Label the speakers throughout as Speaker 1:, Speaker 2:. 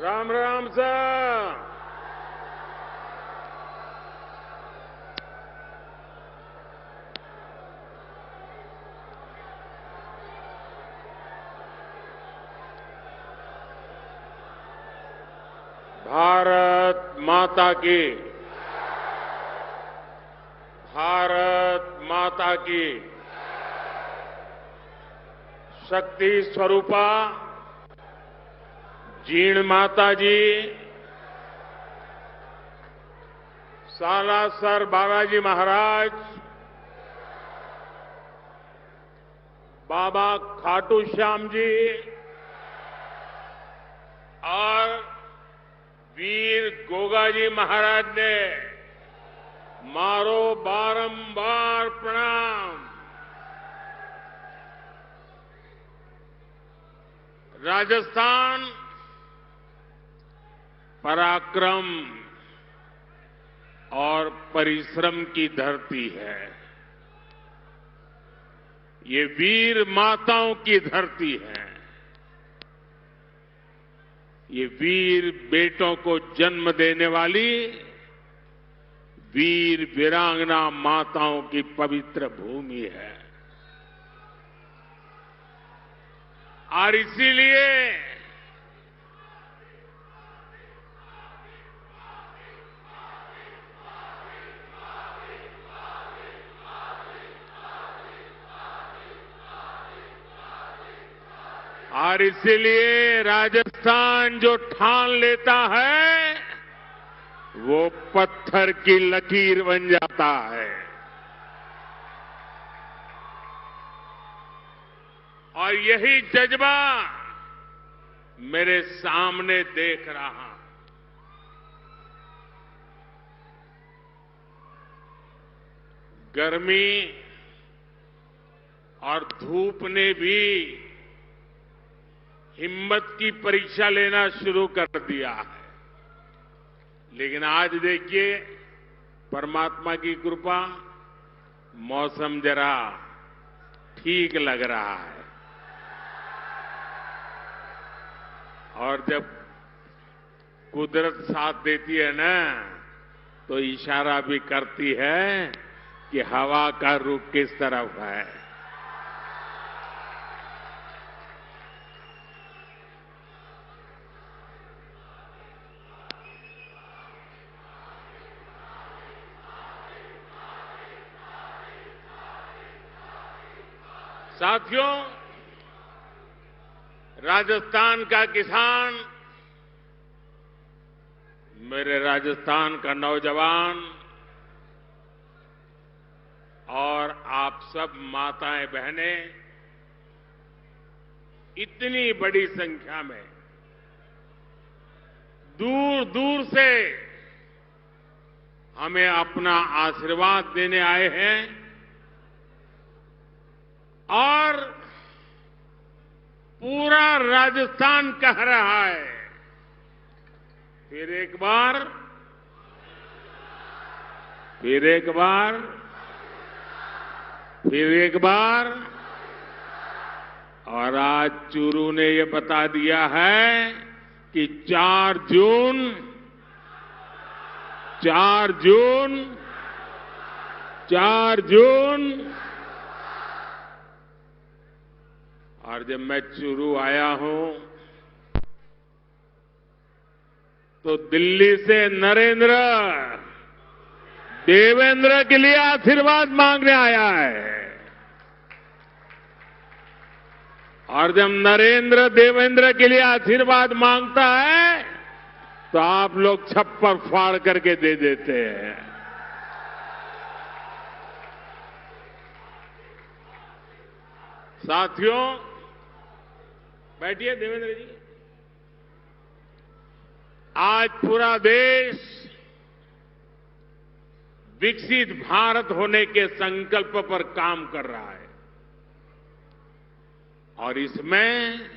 Speaker 1: Ram Ram sir. Bharat माता की, भारत माता की। शक्ति स्वरूपा जीण माता जी, सालासर बालाजी महाराज, बाबा खाटू श्याम जी और वीर गोगाजी महाराज ने मारो बारंबार प्रणाम। राजस्थान पराक्रम और परिश्रम की धरती है। ये वीर माताओं की धरती है। ये वीर बेटों को जन्म देने वाली वीर वीरांगना माताओं की पवित्र भूमि है। और इसीलिए राजस्थान जो ठान लेता है वो पत्थर की लकीर बन जाता है। और यही जज्बा मेरे सामने देख रहा हूं। गर्मी और धूप ने भी हिम्मत की परीक्षा लेना शुरू कर दिया है। लेकिन आज देखिए, परमात्मा की कृपा, मौसम जरा ठीक लग रहा है। और जब कुदरत साथ देती है ना, तो इशारा भी करती है कि हवा का रुख किस तरफ है। साथियों, राजस्थान का किसान, मेरे राजस्थान का नौजवान और आप सब माताएं बहनें इतनी बड़ी संख्या में दूर दूर से हमें अपना आशीर्वाद देने आए हैं। और पूरा राजस्थान कह रहा है, फिर एक बार, फिर एक बार, फिर एक बार। और आज चूरू ने ये बता दिया है कि 4 जून, 4 जून, 4 जून। और जब मैं चूरू आया हूं तो दिल्ली से नरेंद्र देवेंद्र के लिए आशीर्वाद मांगने आया है। और जब नरेंद्र देवेंद्र के लिए आशीर्वाद मांगता है तो आप लोग छप्पर फाड़ करके दे देते हैं। साथियों, बैठिए देवेंद्र जी। आज पूरा देश विकसित भारत होने के संकल्प पर काम कर रहा है और इसमें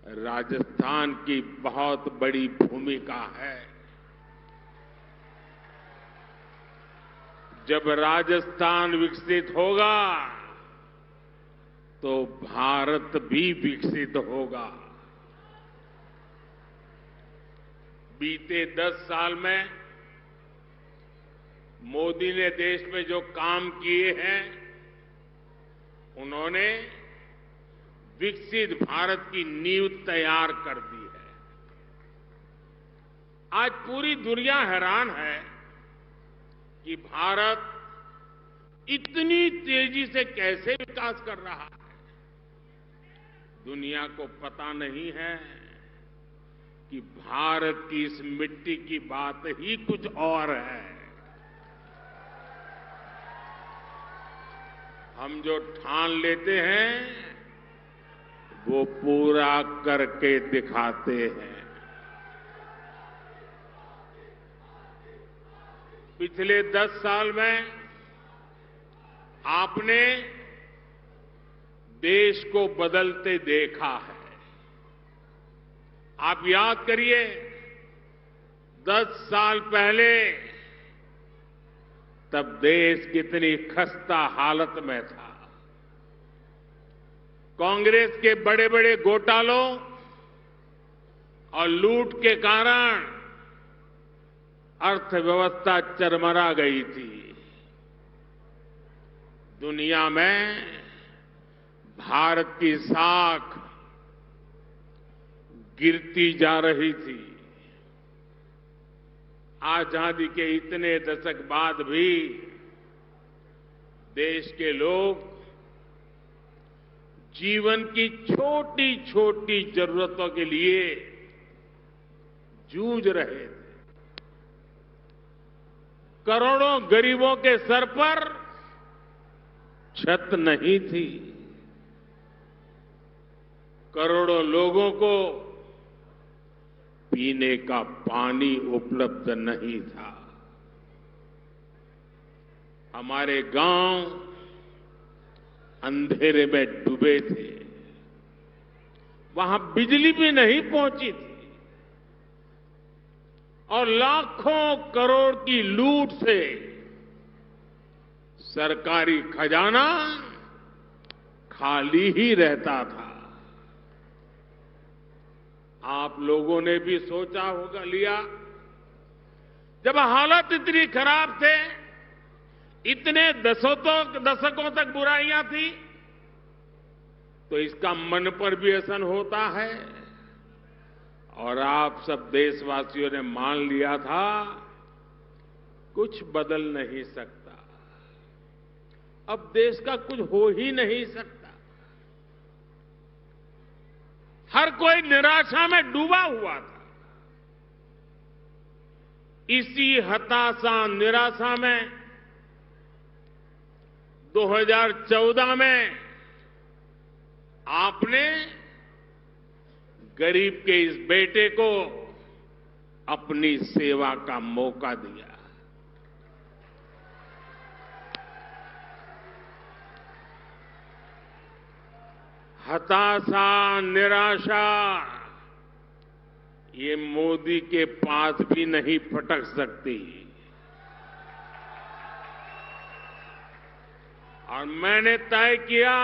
Speaker 1: राजस्थान की बहुत बड़ी भूमिका है। जब राजस्थान विकसित होगा तो भारत भी विकसित होगा। बीते 10 साल में मोदी ने देश में जो काम किए हैं, उन्होंने विकसित भारत की नींव तैयार कर दी है। आज पूरी दुनिया हैरान है कि भारत इतनी तेजी से कैसे विकास कर रहा है। दुनिया को पता नहीं है कि भारत की इस मिट्टी की बात ही कुछ और है। हम जो ठान लेते हैं वो पूरा करके दिखाते हैं। पिछले 10 साल में आपने देश को बदलते देखा है। आप याद करिए, 10 साल पहले तब देश कितनी खस्ता हालत में था। कांग्रेस के बड़े बड़े घोटालों और लूट के कारण अर्थव्यवस्था चरमरा गई थी। दुनिया में भारत की साख गिरती जा रही थी। आजादी के इतने दशक बाद भी देश के लोग जीवन की छोटी छोटी जरूरतों के लिए जूझ रहे थे। करोड़ों गरीबों के सर पर छत नहीं थी। करोड़ों लोगों को पीने का पानी उपलब्ध नहीं था। हमारे गांव अंधेरे में डूबे थे। वहां बिजली भी नहीं पहुंची थी और लाखों करोड़ की लूट से सरकारी खजाना खाली ही रहता था। आप लोगों ने भी सोचा होगा लिया, जब हालत इतनी खराब थे, इतने दशकों तक बुराइयां थी, तो इसका मन पर भी असर होता है। और आप सब देशवासियों ने मान लिया था कुछ बदल नहीं सकता, अब देश का कुछ हो ही नहीं सकता। हर कोई निराशा में डूबा हुआ था। इसी हताशा निराशा में 2014 में आपने गरीब के इस बेटे को अपनी सेवा का मौका दिया। हताशा निराशा ये मोदी के पास भी नहीं फटक सकती। और मैंने तय किया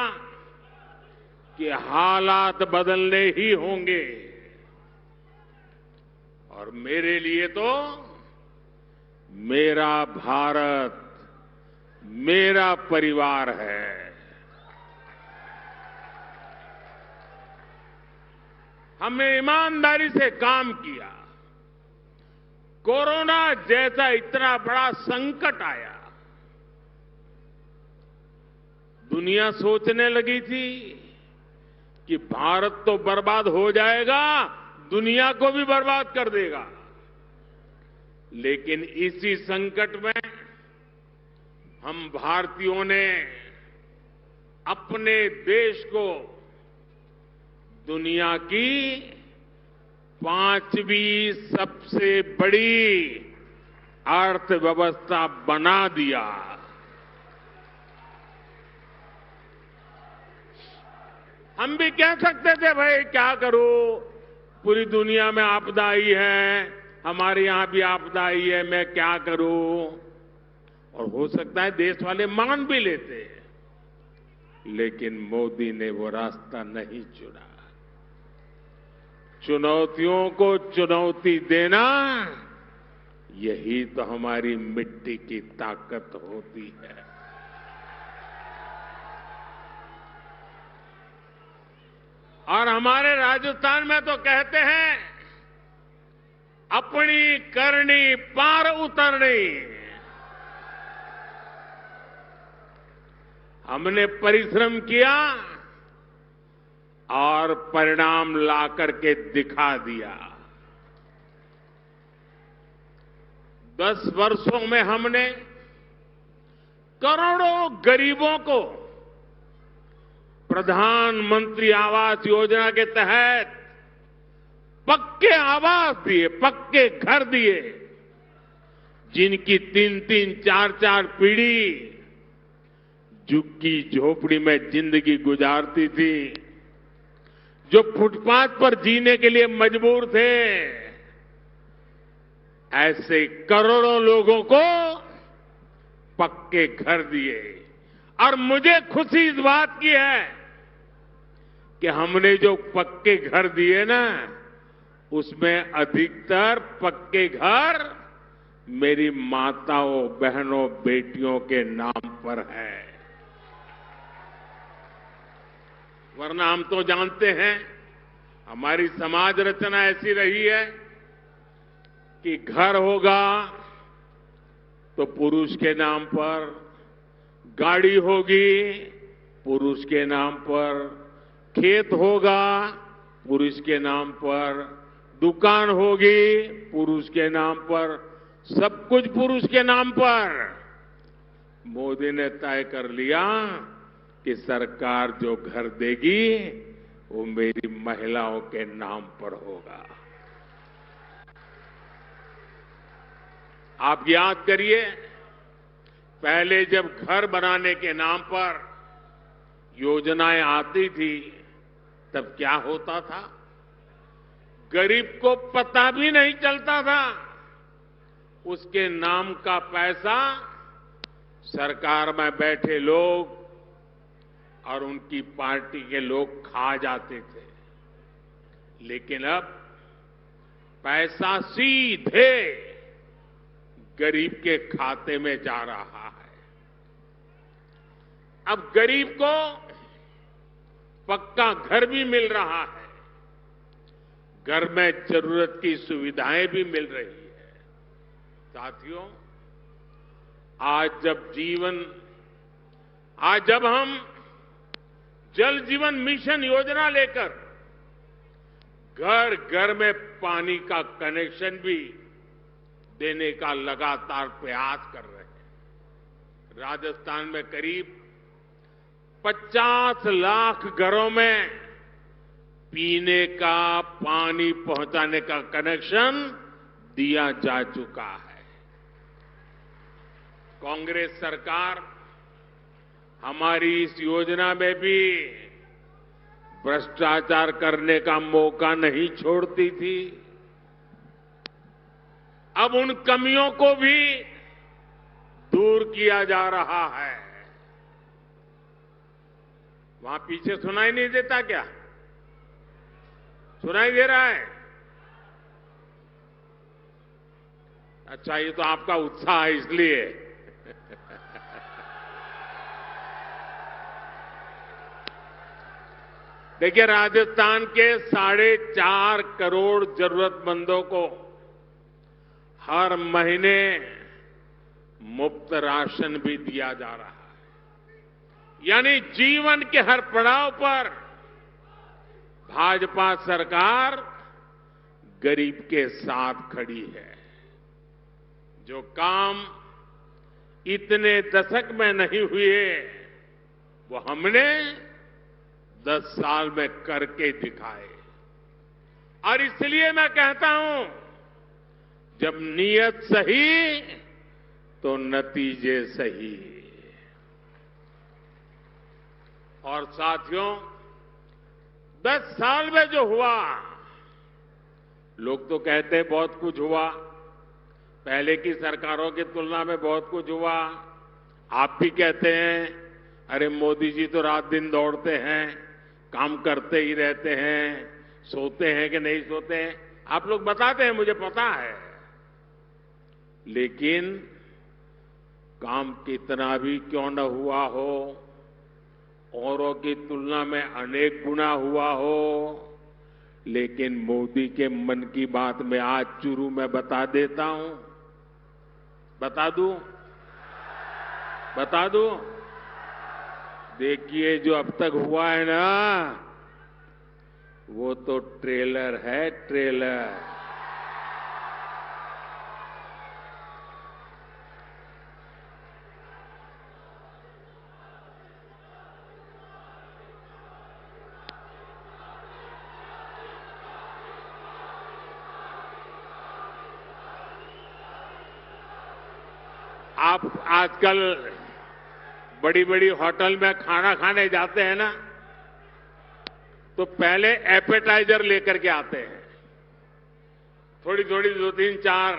Speaker 1: कि हालात बदलने ही होंगे। और मेरे लिए तो मेरा भारत मेरा परिवार है। हमने ईमानदारी से काम किया। कोरोना जैसा इतना बड़ा संकट आया, दुनिया सोचने लगी थी कि भारत तो बर्बाद हो जाएगा, दुनिया को भी बर्बाद कर देगा। लेकिन इसी संकट में हम भारतीयों ने अपने देश को दुनिया की 5वीं सबसे बड़ी अर्थव्यवस्था बना दिया। हम भी कह सकते थे भाई क्या करूं, पूरी दुनिया में आपदा आई है, हमारे यहां भी आपदा आई है, मैं क्या करूं। और हो सकता है देश वाले मान भी लेते, लेकिन मोदी ने वो रास्ता नहीं चुना। चुनौतियों को चुनौती देना, यही तो हमारी मिट्टी की ताकत होती है। और हमारे राजस्थान में तो कहते हैं, अपनी करनी पार उतरनी। हमने परिश्रम किया और परिणाम ला करके दिखा दिया। 10 वर्षों में हमने करोड़ों गरीबों को प्रधानमंत्री आवास योजना के तहत पक्के आवास दिए, पक्के घर दिए। जिनकी 3-3, 4-4 पीढ़ी झुग्गी झोपड़ी में जिंदगी गुजारती थी, जो फुटपाथ पर जीने के लिए मजबूर थे, ऐसे करोड़ों लोगों को पक्के घर दिए। और मुझे खुशी इस बात की है कि हमने जो पक्के घर दिए ना, उसमें अधिकतर पक्के घर मेरी माताओं, बहनों, बेटियों के नाम पर है। वरना हम तो जानते हैं, हमारी समाज रचना ऐसी रही है कि घर होगा तो पुरुष के नाम पर, गाड़ी होगी पुरुष के नाम पर, खेत होगा पुरुष के नाम पर, दुकान होगी पुरुष के नाम पर, सब कुछ पुरुष के नाम पर। मोदी ने तय कर लिया कि सरकार जो घर देगी वो मेरी महिलाओं के नाम पर होगा। आप याद करिए, पहले जब घर बनाने के नाम पर योजनाएं आती थी, तब क्या होता था? गरीब को पता भी नहीं चलता था। उसके नाम का पैसा सरकार में बैठे लोग और उनकी पार्टी के लोग खा जाते थे। लेकिन अब पैसा सीधे गरीब के खाते में जा रहा है। अब गरीब को पक्का घर भी मिल रहा है, घर में जरूरत की सुविधाएं भी मिल रही है। साथियों, आज जब हम जल जीवन मिशन योजना लेकर घर घर में पानी का कनेक्शन भी देने का लगातार प्रयास कर रहे हैं। राजस्थान में करीब 50 लाख घरों में पीने का पानी पहुंचाने का कनेक्शन दिया जा चुका है। कांग्रेस सरकार हमारी इस योजना में भी भ्रष्टाचार करने का मौका नहीं छोड़ती थी। अब उन कमियों को भी दूर किया जा रहा है। वहां पीछे सुनाई नहीं देता क्या? सुनाई दे रहा है? अच्छा, ये तो आपका उत्साह है इसलिए। देखिए, राजस्थान के 4.5 करोड़ जरूरतमंदों को हर महीने मुफ्त राशन भी दिया जा रहा है। यानी जीवन के हर पड़ाव पर भाजपा सरकार गरीब के साथ खड़ी है। जो काम इतने दशक में नहीं हुए, वो हमने 10 साल में करके दिखाए। और इसलिए मैं कहता हूं, जब नीयत सही तो नतीजे सही। और साथियों, 10 साल में जो हुआ, लोग तो कहते हैं बहुत कुछ हुआ, पहले की सरकारों की तुलना में बहुत कुछ हुआ। आप भी कहते हैं, अरे मोदी जी तो रात दिन दौड़ते हैं, काम करते ही रहते हैं, सोते हैं कि नहीं सोते हैं, आप लोग बताते हैं, मुझे पता है। लेकिन काम कितना भी क्यों न हुआ हो, औरों की तुलना में अनेक गुना हुआ हो, लेकिन मोदी के मन की बात में आज चुरू में बता देता हूं। बता दूं? देखिए, जो अब तक हुआ है ना, वो तो ट्रेलर है, ट्रेलर। आप आजकल बड़ी बड़ी होटल में खाना खाने जाते हैं ना, तो पहले एपेटाइजर लेकर के आते हैं। थोड़ी थोड़ी 2-3-4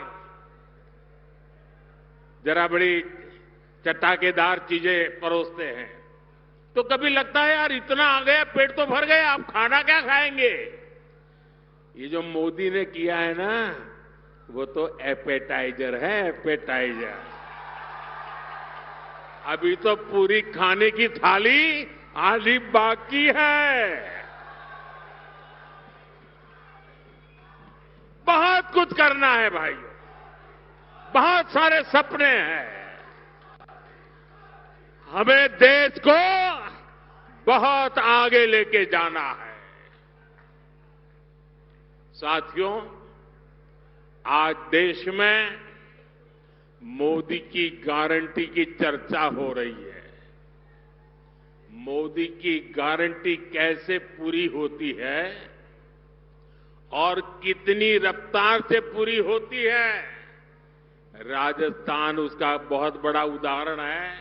Speaker 1: जरा बड़ी चटाकेदार चीजें परोसते हैं। तो कभी लगता है यार इतना आ गया, पेट तो भर गया, आप खाना क्या खाएंगे। ये जो मोदी ने किया है ना, वो तो एपेटाइजर है, एपेटाइजर। अभी तो पूरी खाने की थाली आधी बाकी है। बहुत कुछ करना है भाइयों, बहुत सारे सपने हैं। हमें देश को बहुत आगे लेके जाना है। साथियों, आज देश में मोदी की गारंटी की चर्चा हो रही है। मोदी की गारंटी कैसे पूरी होती है और कितनी रफ्तार से पूरी होती है, राजस्थान उसका बहुत बड़ा उदाहरण है।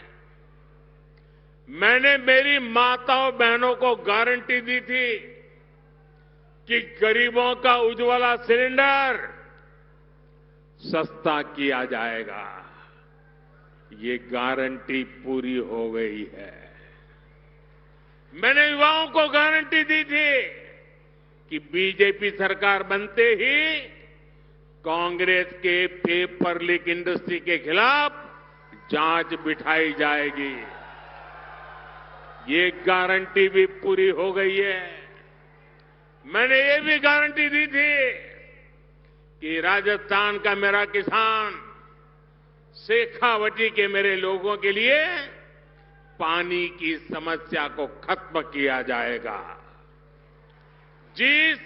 Speaker 1: मैंने मेरी माताओं बहनों को गारंटी दी थी कि गरीबों का उज्ज्वला सिलेंडर सस्ता किया जाएगा। ये गारंटी पूरी हो गई है। मैंने युवाओं को गारंटी दी थी कि बीजेपी सरकार बनते ही कांग्रेस के पेपर लीक इंडस्ट्री के खिलाफ जांच बिठाई जाएगी। ये गारंटी भी पूरी हो गई है। मैंने ये भी गारंटी दी थी कि राजस्थान का मेरा किसान, शेखावटी के मेरे लोगों के लिए पानी की समस्या को खत्म किया जाएगा। जिस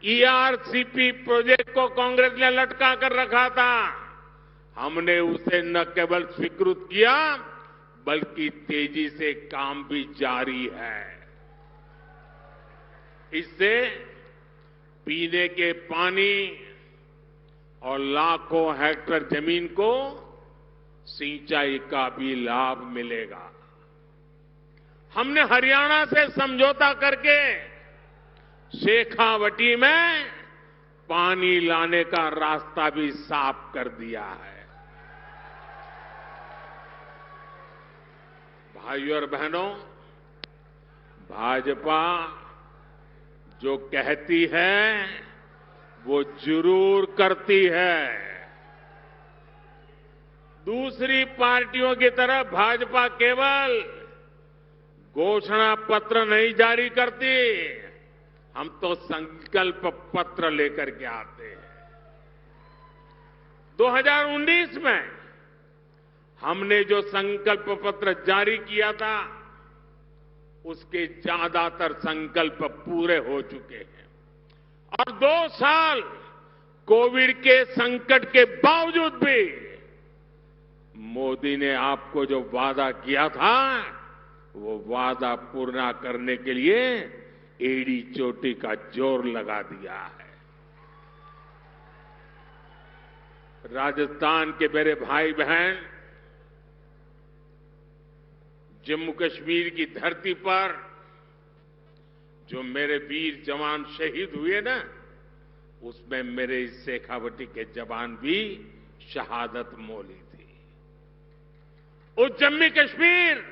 Speaker 1: ईआरसीपी प्रोजेक्ट को कांग्रेस ने लटका कर रखा था, हमने उसे न केवल स्वीकृत किया बल्कि तेजी से काम भी जारी है। इससे पीने के पानी और लाखों हेक्टेयर जमीन को सिंचाई का भी लाभ मिलेगा। हमने हरियाणा से समझौता करके शेखावटी में पानी लाने का रास्ता भी साफ कर दिया है। भाइयों और बहनों, भाजपा जो कहती है वो जरूर करती है। दूसरी पार्टियों की तरह भाजपा केवल घोषणा पत्र नहीं जारी करती, हम तो संकल्प पत्र लेकर के आते हैं। 2019 में हमने जो संकल्प पत्र जारी किया था, उसके ज्यादातर संकल्प पूरे हो चुके हैं। और 2 साल कोविड के संकट के बावजूद भी मोदी ने आपको जो वादा किया था, वो वादा पूरा करने के लिए एड़ी चोटी का जोर लगा दिया है। राजस्थान के मेरे भाई बहन, जम्मू कश्मीर की धरती पर जो मेरे वीर जवान शहीद हुए ना, उसमें मेरे इस शेखावटी के जवान भी शहादत मोली थी। उस जम्मू कश्मीर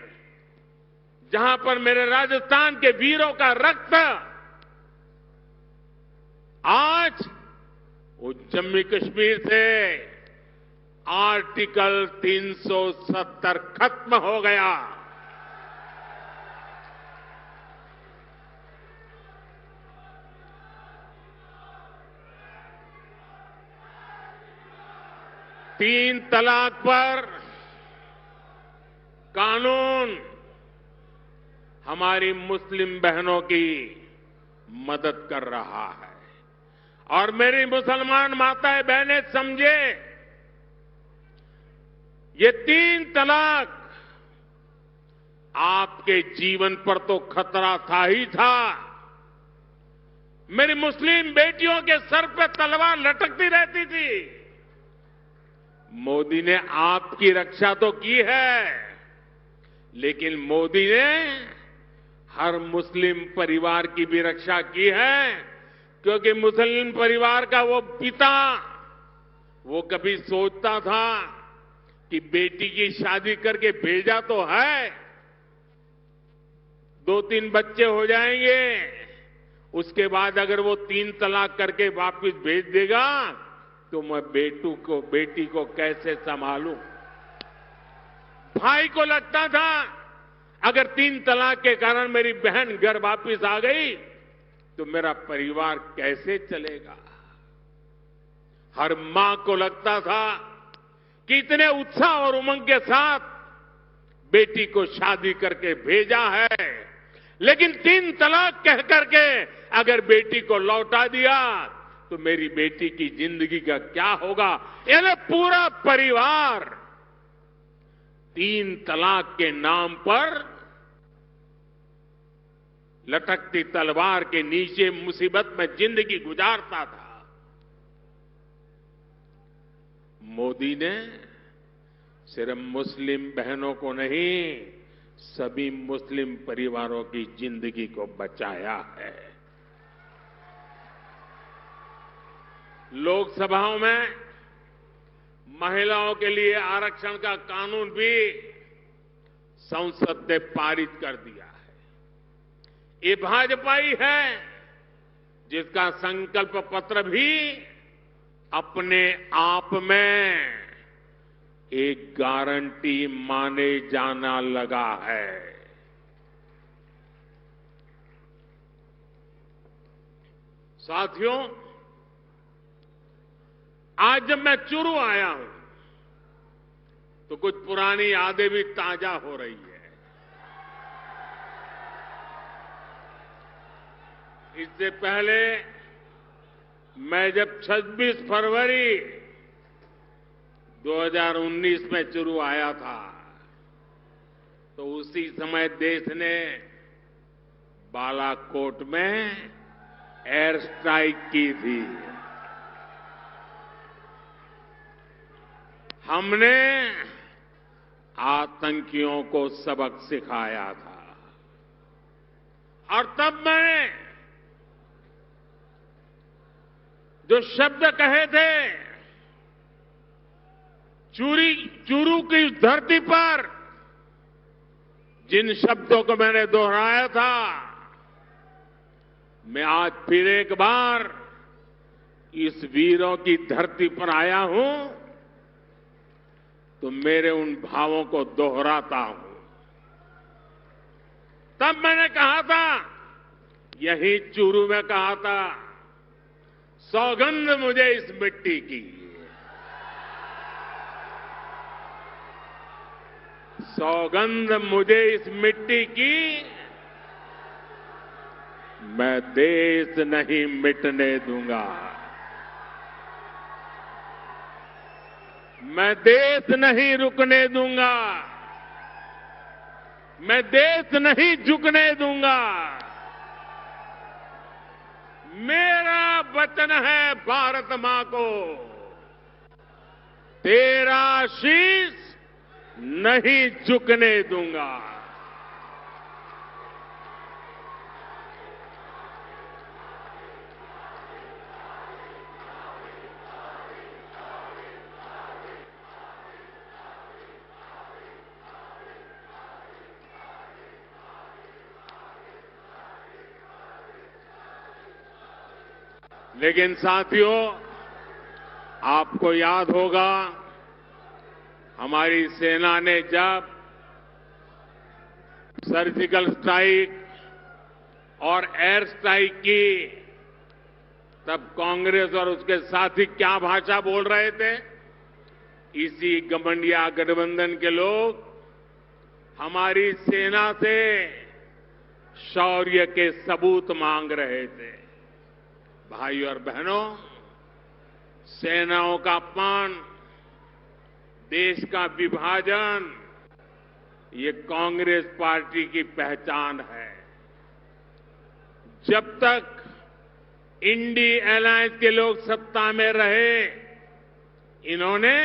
Speaker 1: जहां पर मेरे राजस्थान के वीरों का रक्त आज वो जम्मू कश्मीर से आर्टिकल 370 खत्म हो गया। तीन तलाक पर कानून हमारी मुस्लिम बहनों की मदद कर रहा है। और मेरी मुसलमान माताएं बहनें समझे, ये तीन तलाक आपके जीवन पर तो खतरा था ही था। मेरी मुस्लिम बेटियों के सर पर तलवार लटकती रहती थी। मोदी ने आपकी रक्षा तो की है, लेकिन मोदी ने हर मुस्लिम परिवार की भी रक्षा की है, क्योंकि मुस्लिम परिवार का वो पिता वो कभी सोचता था कि बेटी की शादी करके भेजा तो है, 2-3 बच्चे हो जाएंगे, उसके बाद अगर वो 3 तलाक करके वापस भेज देगा तो मैं बेटी को कैसे संभालूं। भाई को लगता था अगर 3 तलाक के कारण मेरी बहन घर वापस आ गई तो मेरा परिवार कैसे चलेगा। हर मां को लगता था कि इतने उत्साह और उमंग के साथ बेटी को शादी करके भेजा है, लेकिन 3 तलाक कह करके अगर बेटी को लौटा दिया तो मेरी बेटी की जिंदगी का क्या होगा। यानी पूरा परिवार 3 तलाक के नाम पर लटकती तलवार के नीचे मुसीबत में जिंदगी गुजारता था। मोदी ने सिर्फ मुस्लिम बहनों को नहीं, सभी मुस्लिम परिवारों की जिंदगी को बचाया है। लोकसभाओं में महिलाओं के लिए आरक्षण का कानून भी संसद ने पारित कर दिया है। ये भाजपा ही है जिसका संकल्प पत्र भी अपने आप में एक गारंटी माने जाना लगा है। साथियों, आज जब मैं चुरू आया हूं तो कुछ पुरानी यादें भी ताजा हो रही है। इससे पहले मैं जब 26 फरवरी 2019 में चुरू आया था तो उसी समय देश ने बालाकोट में एयर स्ट्राइक की थी। हमने आतंकियों को सबक सिखाया था और तब मैंने जो शब्द कहे थे, चूरू की धरती पर जिन शब्दों को मैंने दोहराया था, मैं आज फिर एक बार इस वीरों की धरती पर आया हूं तो मेरे उन भावों को दोहराता हूं। तब मैंने कहा था, यही चूरू में कहा था, सौगंध मुझे इस मिट्टी की, सौगंध मुझे इस मिट्टी की, मैं देश नहीं मिटने दूंगा, मैं देश नहीं रुकने दूंगा, मैं देश नहीं झुकने दूंगा। मेरा वचन है भारत मां को, तेरा शीश नहीं झुकने दूंगा। लेकिन साथियों, आपको याद होगा हमारी सेना ने जब सर्जिकल स्ट्राइक और एयर स्ट्राइक की, तब कांग्रेस और उसके साथी क्या भाषा बोल रहे थे? इसी गठबंधन गठबंधन के लोग हमारी सेना से शौर्य के सबूत मांग रहे थे। भाइयों और बहनों, सेनाओं का अपमान, देश का विभाजन, ये कांग्रेस पार्टी की पहचान है। जब तक इंडी अलायंस के लोग सत्ता में रहे, इन्होंने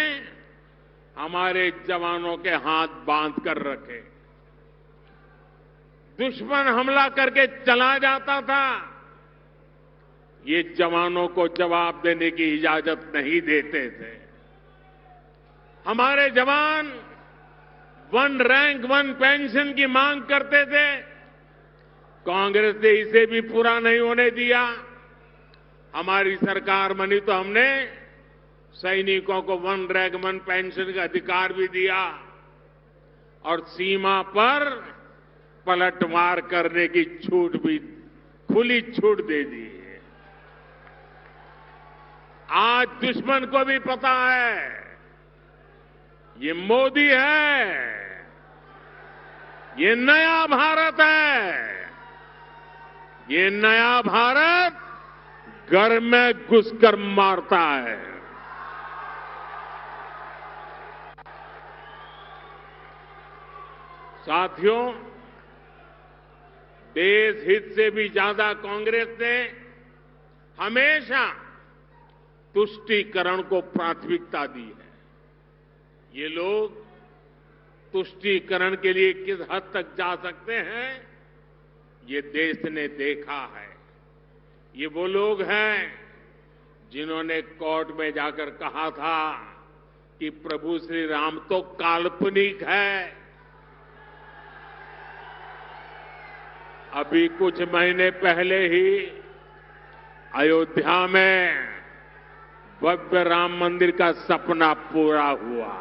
Speaker 1: हमारे जवानों के हाथ बांध कर रखे। दुश्मन हमला करके चला जाता था, ये जवानों को जवाब देने की इजाजत नहीं देते थे। हमारे जवान 1 रैंक 1 पेंशन की मांग करते थे, कांग्रेस ने इसे भी पूरा नहीं होने दिया। हमारी सरकार बनी तो हमने सैनिकों को 1 रैंक 1 पेंशन का अधिकार भी दिया और सीमा पर पलटवार करने की छूट भी, खुली छूट दे दी है। आज दुश्मन को भी पता है ये मोदी है, ये नया भारत है। ये नया भारत घर में घुसकर मारता है। साथियों, देश हित से भी ज्यादा कांग्रेस ने हमेशा तुष्टीकरण को प्राथमिकता दी है। ये लोग तुष्टीकरण के लिए किस हद तक जा सकते हैं, ये देश ने देखा है। ये वो लोग हैं जिन्होंने कोर्ट में जाकर कहा था कि प्रभु श्री राम तो काल्पनिक है। अभी कुछ महीने पहले ही अयोध्या में भव्य राम मंदिर का सपना पूरा हुआ।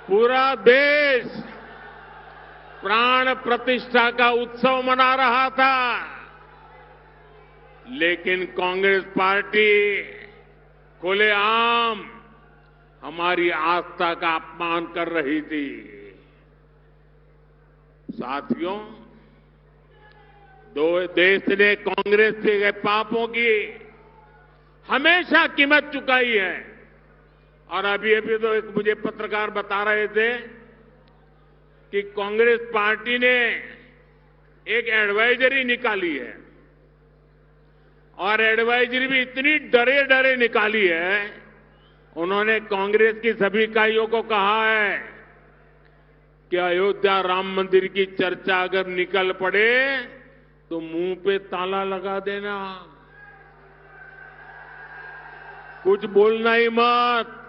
Speaker 1: पूरा देश प्राण प्रतिष्ठा का उत्सव मना रहा था, लेकिन कांग्रेस पार्टी खुलेआम हमारी आस्था का अपमान कर रही थी। साथियों, देश ने कांग्रेस के पापों की हमेशा कीमत चुकाई है। और अभी तो एक मुझे पत्रकार बता रहे थे कि कांग्रेस पार्टी ने एक एडवाइजरी निकाली है और एडवाइजरी भी इतनी डरे डरे निकाली है। उन्होंने कांग्रेस की सभी इकाइयों को कहा है कि अयोध्या राम मंदिर की चर्चा अगर निकल पड़े तो मुंह पे ताला लगा देना, कुछ बोलना ही मत।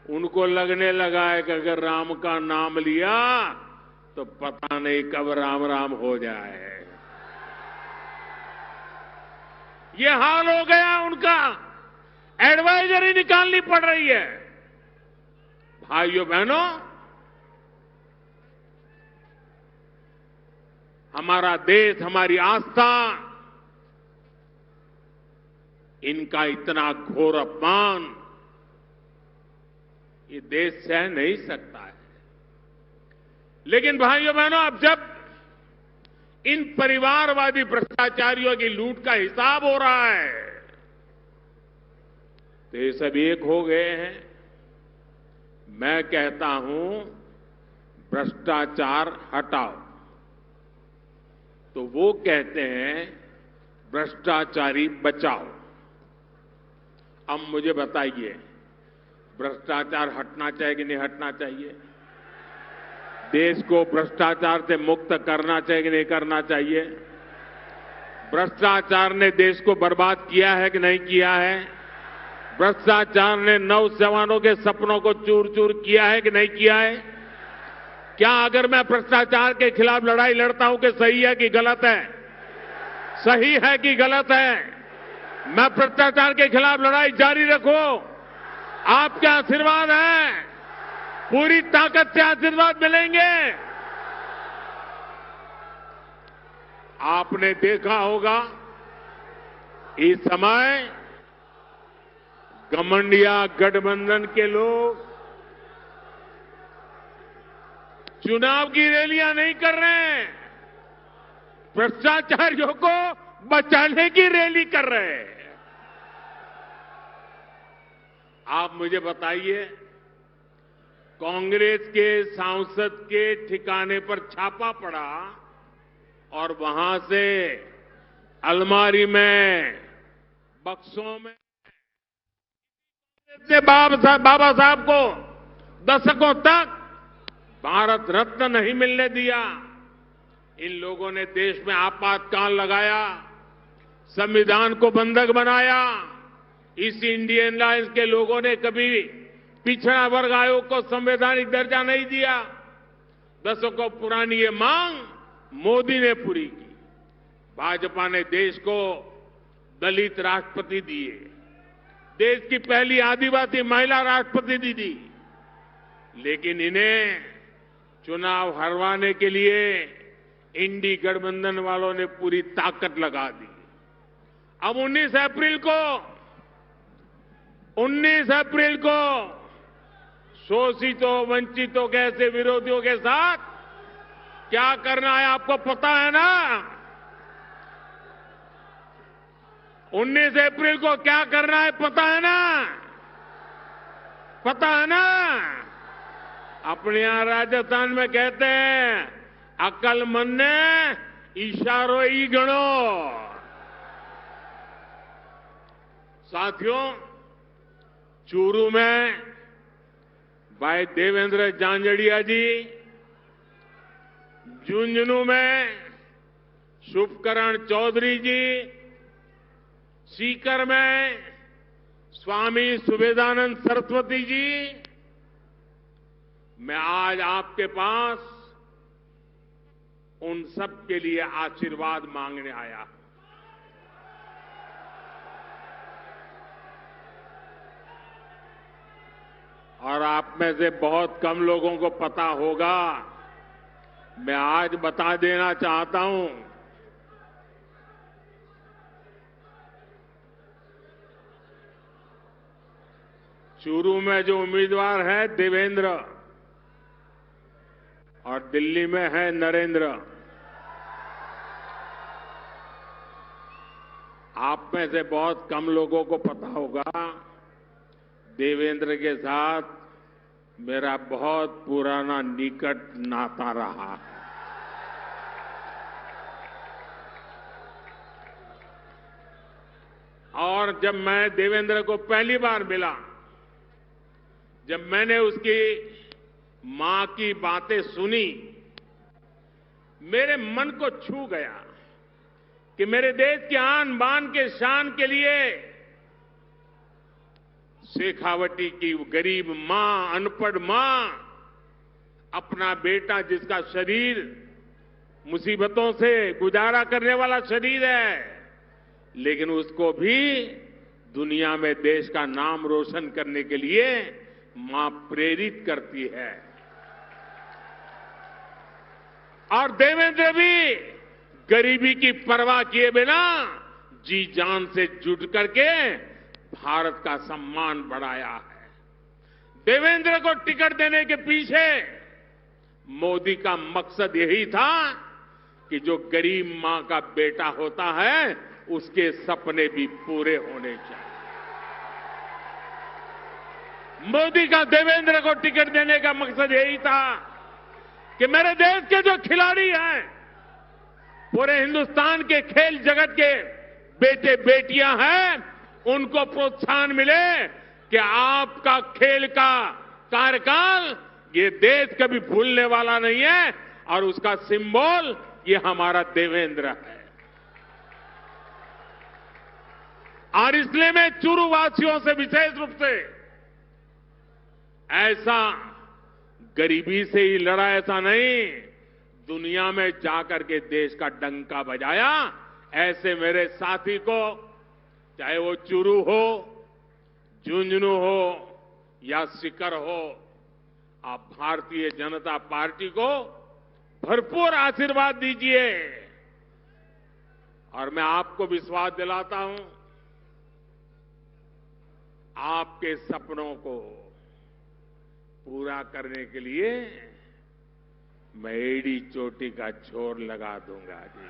Speaker 1: उनको लगने लगा है कि अगर राम का नाम लिया तो पता नहीं कब राम राम हो जाए। ये हाल हो गया उनका, एडवाइजरी निकालनी पड़ रही है। भाइयों बहनों, हमारा देश, हमारी आस्था, इनका इतना घोर अपमान ये देश सह नहीं सकता है। लेकिन भाइयों बहनों, अब जब इन परिवारवादी भ्रष्टाचारियों की लूट का हिसाब हो रहा है तो ये सब एक हो गए हैं। मैं कहता हूं भ्रष्टाचार हटाओ, तो वो कहते हैं भ्रष्टाचारी बचाओ। अब मुझे बताइए, भ्रष्टाचार हटना चाहिए कि नहीं हटना चाहिए? देश को भ्रष्टाचार से मुक्त करना चाहिए कि नहीं करना चाहिए? भ्रष्टाचार ने देश को बर्बाद किया है कि नहीं किया है? भ्रष्टाचार ने नौजवानों के सपनों को चूर चूर किया है कि नहीं किया है? क्या अगर मैं भ्रष्टाचार के खिलाफ लड़ाई लड़ता हूं कि सही है कि गलत है? सही है कि गलत है? मैं भ्रष्टाचार के खिलाफ लड़ाई जारी रखूं, आपके आशीर्वाद है, पूरी ताकत से आशीर्वाद मिलेंगे। आपने देखा होगा इस समय घमंडिया गठबंधन के लोग चुनाव की रैलियां नहीं कर रहे हैं, भ्रष्टाचारियों को बचाने की रैली कर रहे हैं। आप मुझे बताइए, कांग्रेस के सांसद के ठिकाने पर छापा पड़ा और वहां से अलमारी में, बक्सों में बाबा साहब को दशकों तक भारत रत्न नहीं मिलने दिया। इन लोगों ने देश में आपातकाल लगाया, संविधान को बंधक बनाया। इस इंडियन लाइन्स के लोगों ने कभी पिछड़ा वर्ग आयोग को संवैधानिक दर्जा नहीं दिया। दशकों पुरानी ये मांग मोदी ने पूरी की। भाजपा ने देश को दलित राष्ट्रपति दिए, देश की पहली आदिवासी महिला राष्ट्रपति दी, लेकिन इन्हें चुनाव हरवाने के लिए इंडी गठबंधन वालों ने पूरी ताकत लगा दी। अब 19 अप्रैल को शोषितों, वंचितों के ऐसे विरोधियों के साथ क्या करना है आपको पता है ना? 19 अप्रैल को क्या करना है पता है ना? पता है ना? अपने यहां राजस्थान में कहते हैं, अकलमंद ने इशारो ही गणो। साथियों, चूरू में भाई देवेंद्र झांझड़िया जी, झुंझुनू में शुभकरण चौधरी जी, सीकर में स्वामी सुबेदानंद सरस्वती जी, मैं आज आपके पास उन सब के लिए आशीर्वाद मांगने आया हूं। और आप में से बहुत कम लोगों को पता होगा, मैं आज बता देना चाहता हूं, चूरू में जो उम्मीदवार है देवेंद्र और दिल्ली में है नरेंद्र। आप में से बहुत कम लोगों को पता होगा, देवेंद्र के साथ मेरा बहुत पुराना निकट नाता रहा है। और जब मैं देवेंद्र को पहली बार मिला, जब मैंने उसकी मां की बातें सुनी, मेरे मन को छू गया कि मेरे देश की आन बान के शान के लिए शेखावटी की गरीब मां, अनपढ़ मां, अपना बेटा जिसका शरीर मुसीबतों से गुजारा करने वाला शरीर है, लेकिन उसको भी दुनिया में देश का नाम रोशन करने के लिए मां प्रेरित करती है। और देवेंद्र भी गरीबी की परवाह किए बिना जी जान से जुट करके भारत का सम्मान बढ़ाया है। देवेंद्र को टिकट देने के पीछे मोदी का मकसद यही था कि जो गरीब मां का बेटा होता है, उसके सपने भी पूरे होने चाहिए। मोदी का देवेंद्र को टिकट देने का मकसद यही था कि मेरे देश के जो खिलाड़ी हैं, पूरे हिंदुस्तान के खेल जगत के बेटे बेटियां हैं, उनको प्रोत्साहन मिले कि आपका खेल का कार्यकाल ये देश कभी भूलने वाला नहीं है, और उसका सिंबल ये हमारा देवेंद्र है। और इसलिए मैं चुरू वासियों से विशेष रूप से ऐसा गरीबी से ही लड़ा, ऐसा नहीं, दुनिया में जाकर के देश का डंका बजाया, ऐसे मेरे साथी को, चाहे वो चुरू हो, झुंझुनू हो या सीकर हो, आप भारतीय जनता पार्टी को भरपूर आशीर्वाद दीजिए। और मैं आपको विश्वास दिलाता हूं, आपके सपनों को पूरा करने के लिए मैं एड़ी चोटी का जोर लगा दूंगा जी।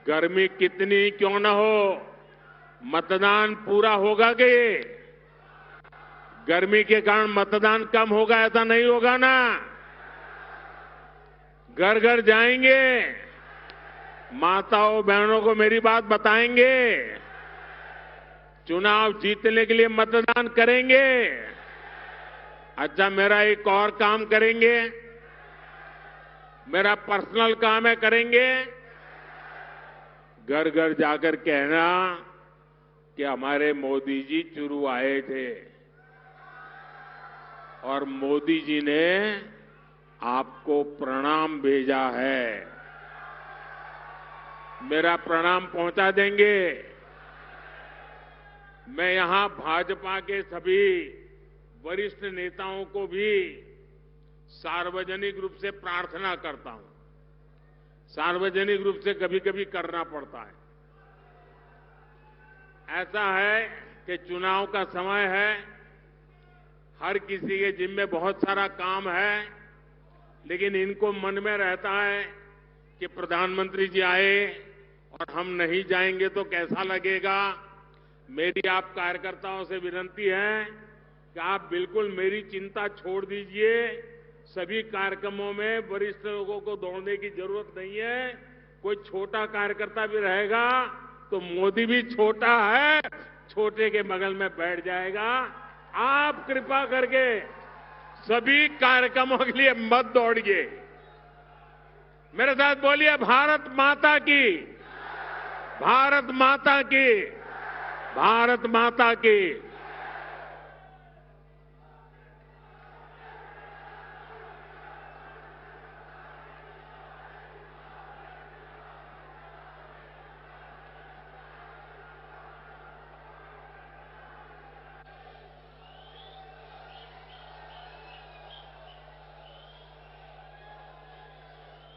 Speaker 1: गर्मी कितनी क्यों न हो, मतदान पूरा होगा कि गर्मी के कारण मतदान कम होगा, ऐसा नहीं होगा ना। घर घर जाएंगे, माताओं बहनों को मेरी बात बताएंगे, चुनाव जीतने के लिए मतदान करेंगे। अच्छा, मेरा एक और काम करेंगे, मेरा पर्सनल काम है, करेंगे। घर घर जाकर कहना कि हमारे मोदी जी चुरू आए थे और मोदी जी ने आपको प्रणाम भेजा है। मेरा प्रणाम पहुंचा देंगे। मैं यहां भाजपा के सभी वरिष्ठ नेताओं को भी सार्वजनिक रूप से प्रार्थना करता हूं। सार्वजनिक रूप से कभी कभी करना पड़ता है। ऐसा है कि चुनाव का समय है, हर किसी के जिम्मे बहुत सारा काम है, लेकिन इनको मन में रहता है कि प्रधानमंत्री जी आए और हम नहीं जाएंगे तो कैसा लगेगा। मेरी आप कार्यकर्ताओं से विनती है कि आप बिल्कुल मेरी चिंता छोड़ दीजिए। सभी कार्यक्रमों में वरिष्ठ लोगों को दौड़ने की जरूरत नहीं है। कोई छोटा कार्यकर्ता भी रहेगा तो मोदी भी छोटा है, छोटे के बगल में बैठ जाएगा। आप कृपा करके सभी कार्यक्रमों के लिए मत दौड़िए। मेरे साथ बोलिए, भारत माता की, भारत माता की, भारत माता की।